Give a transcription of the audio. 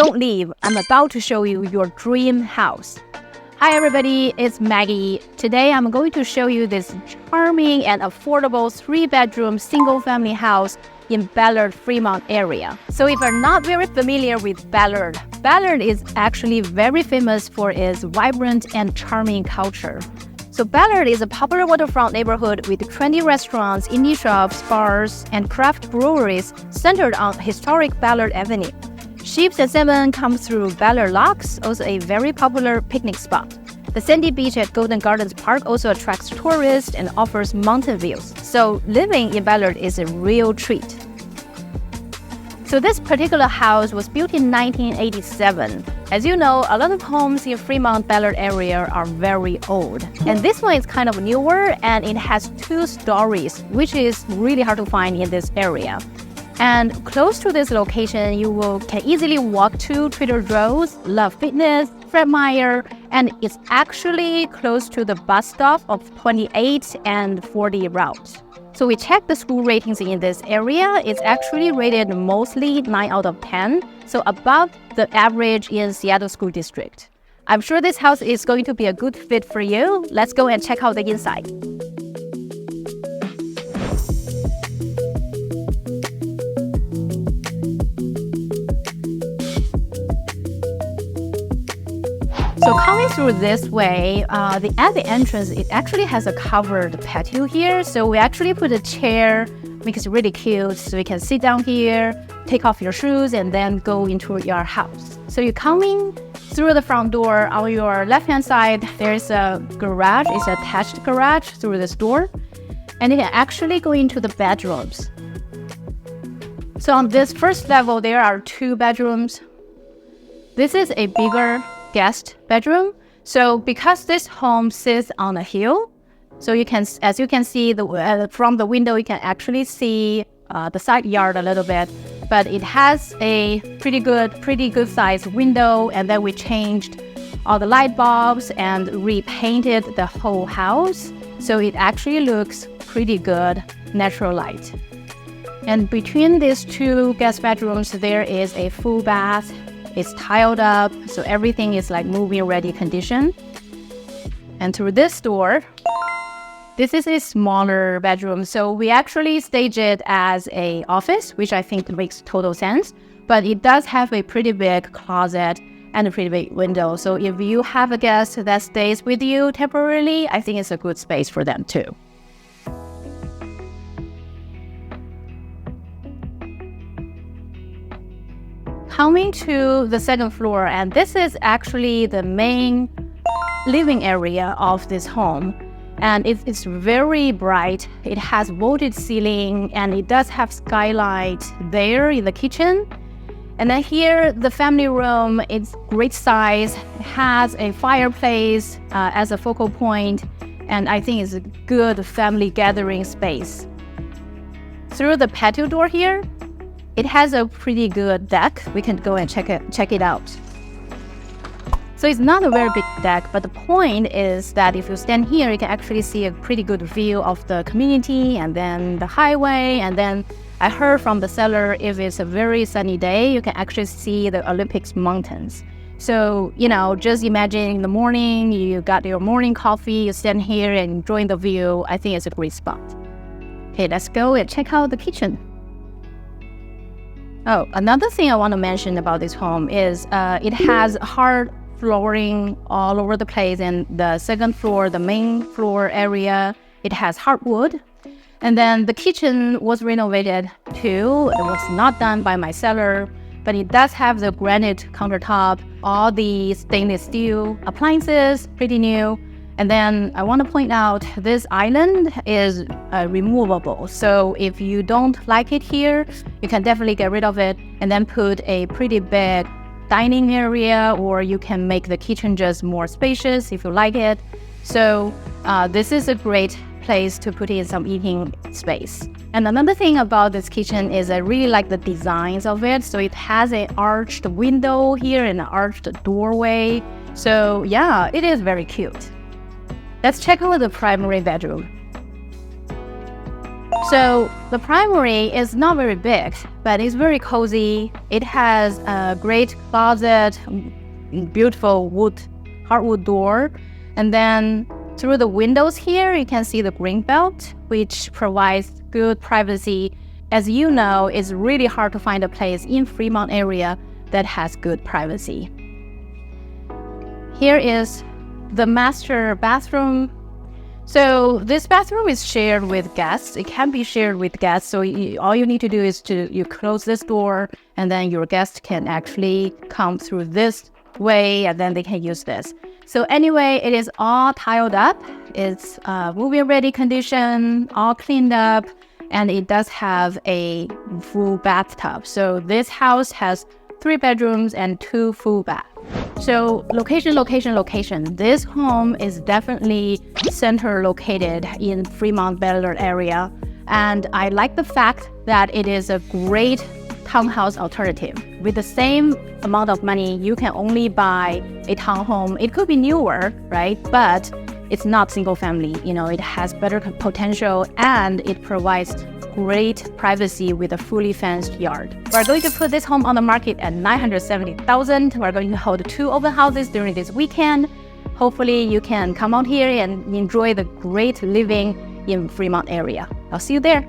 don't leave. I'm about to show you your dream house. Hi everybody, it's Maggie. Today I'm going to show you this charming and affordable 3-bedroom single-family house in Ballard, Fremont area. So if you're not very familiar with Ballard, Ballard is actually very famous for its vibrant and charming culture. So Ballard is a popular waterfront neighborhood with trendy restaurants, indie shops, bars, and craft breweries centered on historic Ballard Avenue. Ships and salmon come through Ballard Locks, also a very popular picnic spot. The sandy beach at Golden Gardens Park also attracts tourists and offers mountain views. So living in Ballard is a real treat. So this particular house was built in 1987. As you know, a lot of homes in Fremont, Ballard area are very old. And this one is kind of newer and it has 2 stories, which is really hard to find in this area. And close to this location, you can easily walk to Trader Joe's, Love Fitness, Fred Meyer, and it's actually close to the bus stop of 28 and 40 route. So we checked the school ratings in this area. It's actually rated mostly 9 out of 10, so above the average in Seattle School District. I'm sure this house is going to be a good fit for you. Let's go and check out the inside. So coming through this way, at the entrance, it actually has a covered patio here. So we actually put a chair, make it really cute. So you can sit down here, take off your shoes, and then go into your house. So you're coming through the front door. On your left-hand side, there's a garage. It's an attached garage through this door. And you can actually go into the bedrooms. So on this first level, there are 2 bedrooms. This is a bigger guest bedroom. So because this home sits on a hill, so you can, as you can see from the window, you can actually see the side yard a little bit. But it has a pretty good sized window, and then we changed all the light bulbs and repainted the whole house. So it actually looks pretty good, natural light. And between these 2 guest bedrooms, there is a full bath. It's tiled up, so everything is like move-in ready condition. And through this door, this is a smaller bedroom. So we actually stage it as an office, which I think makes total sense. But it does have a pretty big closet and a pretty big window. So if you have a guest that stays with you temporarily, I think it's a good space for them too. Coming to the 2nd floor, and this is actually the main living area of this home. And it's very bright. It has vaulted ceiling, and it does have skylight there in the kitchen. And then here, the family room, it's great size. It has a fireplace as a focal point, and I think it's a good family gathering space. Through the patio door here, it has a pretty good deck. We can go and check it out. So it's not a very big deck, but the point is that if you stand here, you can actually see a pretty good view of the community and then the highway. And then I heard from the seller, if it's a very sunny day, you can actually see the Olympics mountains. So, just imagine in the morning, you got your morning coffee, you stand here and enjoy the view. I think it's a great spot. Okay, let's go and check out the kitchen. Oh, another thing I want to mention about this home is it has hard flooring all over the place, and the 2nd floor, the main floor area, it has hardwood. And then the kitchen was renovated too. It was not done by my seller, but it does have the granite countertop, all the stainless steel appliances, pretty new. And then I want to point out this island is removable. So if you don't like it here, you can definitely get rid of it and then put a pretty big dining area, or you can make the kitchen just more spacious if you like it. So this is a great place to put in some eating space. And another thing about this kitchen is I really like the designs of it. So it has an arched window here and an arched doorway. So yeah, it is very cute. Let's check out the primary bedroom. So the primary is not very big, but it's very cozy. It has a great closet, beautiful hardwood door. And then through the windows here, you can see the green belt, which provides good privacy. As you know, it's really hard to find a place in Fremont area that has good privacy. Here is the master bathroom. So this bathroom is shared with guests. It can be shared with guests. So all you need to do is you close this door, and then your guest can actually come through this way, and then they can use this. So anyway, it is all tiled up. It's moving ready condition, all cleaned up, and it does have a full bathtub. So this house has 3 bedrooms and 2 full baths. So location. This home is definitely center located in Fremont, Ballard area. And I like the fact that it is a great townhouse alternative. With the same amount of money, you can only buy a townhome. It could be newer, right? But it's not single family. It has better potential, and it provides great privacy with a fully fenced yard. We're going to put this home on the market at $970,000. We're going to hold 2 open houses during this weekend. Hopefully you can come out here and enjoy the great living in Fremont area. I'll see you there.